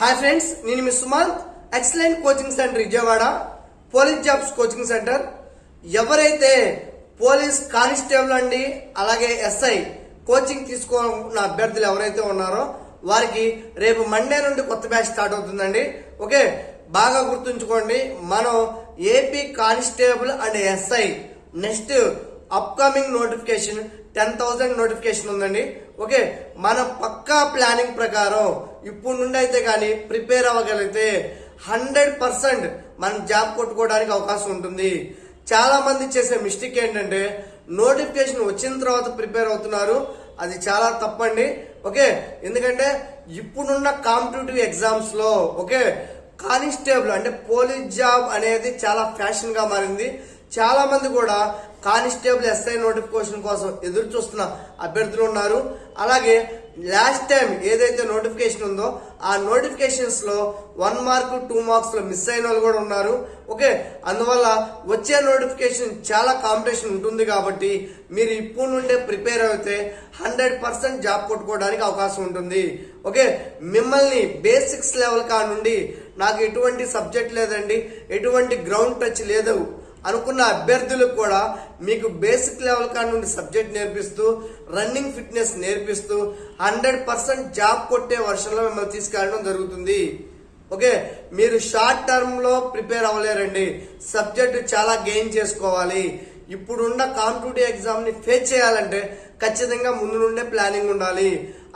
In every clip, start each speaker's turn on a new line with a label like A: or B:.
A: Hi friends, నేను మీ Sumanth. Excellent coaching centre Vijayawada police jobs coaching centre. ఎవరైతే పోలీస్ కానిస్టేబుల్ అండి అలాగే ఎస్ఐ కోచింగ్ తీసుకోన్న అభ్యర్థులు ఎవరైతే ఉన్నారో వారికి రేపు మండే నుండి కొత్త బ్యాచ్ స్టార్ట్ అవుతుందండి. ఓకే, బాగా గుర్తుంచుకోండి. మనం AP constable and SI next upcoming notification 10,000 notification ఉందండి. ఓకే, మన పక్కా ప్లానింగ్ ప్రకారం ఇప్పుడు నుండి అయితే కానీ ప్రిపేర్ అవ్వగలిగితే 100% మనం జాబ్ కొట్టుకోవడానికి అవకాశం ఉంటుంది. చాలా మంది చేసే మిస్టేక్ ఏంటంటే నోటిఫికేషన్ వచ్చిన తర్వాత ప్రిపేర్ అవుతున్నారు. అది చాలా తప్పండి. ఓకే, ఎందుకంటే ఇప్పుడున్న కాంపిటేటివ్ ఎగ్జామ్స్ లో ఓకే కానిస్టేబుల్ అంటే పోలీస్ జాబ్ అనేది చాలా ఫ్యాషన్ గా మారింది. చాలా మంది కూడా కానిస్టేబుల్ ఎస్ఐ నోటిఫికేషన్ కోసం ఎదురు చూస్తున్న అభ్యర్థులు ఉన్నారు. అలాగే లాస్ట్ టైం ఏదైతే నోటిఫికేషన్ ఉందో ఆ నోటిఫికేషన్స్ లో 1 మార్క్ 2 మార్క్స్ లో మిస్ అయిన వాళ్ళు కూడా ఉన్నారు. ఓకే, అందువల్ల వచ్చే నోటిఫికేషన్ చాలా కాంపిటీషన్ ఉంటుంది కాబట్టి మీరు ఇప్పుడు నుండే ప్రిపేర్ అయితే 100% జాబ్ కొట్టుకోవడానికి అవకాశం ఉంటుంది. ఓకే, మిమ్మల్ని బేసిక్స్ లెవెల్ కా నుండి నాకు ఎటువంటి సబ్జెక్ట్ లేదండి, ఎటువంటి గ్రౌండ్ టచ్ లేదు అనుకున్న అభ్యర్థులకు కూడా మీకు బేసిక్ లెవెల్ కా నుండి సబ్జెక్ట్ నేర్పిస్తూ రన్నింగ్ ఫిట్నెస్ నేర్పిస్తూ 100% జాబ్ కొట్టే వర్షంలో మిమ్మల్ని తీసుకెళ్ళడం జరుగుతుంది. ఓకే, మీరు షార్ట్ టర్మ్ లో ప్రిపేర్ అవ్వలేరండి. సబ్జెక్ట్ చాలా గెయిన్ చేసుకోవాలి. ఇప్పుడున్న కాంపిటేటివ్ ఎగ్జామ్ ని ఫేస్ చేయాలంటే ఖచ్చితంగా ముందు నుండే ప్లానింగ్ ఉండాలి.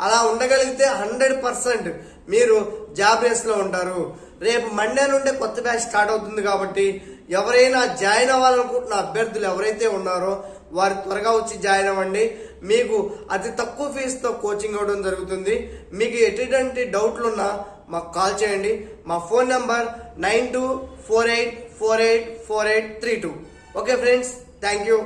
A: అలా ఉండగలిగితే 100% మీరు జాబ్ రేస్ లో ఉంటారు. రేపు మండే నుండే కొత్త బ్యాచ్ స్టార్ట్ అవుతుంది కాబట్టి ఎవరైనా జాయిన్ అవ్వాలనుకుంటున్న అభ్యర్థులు ఎవరైతే ఉన్నారో వారు త్వరగా వచ్చి జాయిన్ అవ్వండి. మీకు అతి తక్కువ ఫీజుతో కోచింగ్ ఇవ్వడం జరుగుతుంది. మీకు ఎటువంటి డౌట్లు ఉన్నా మాకు కాల్ చేయండి. మా phone number 9248484832. Okay friends, thank you.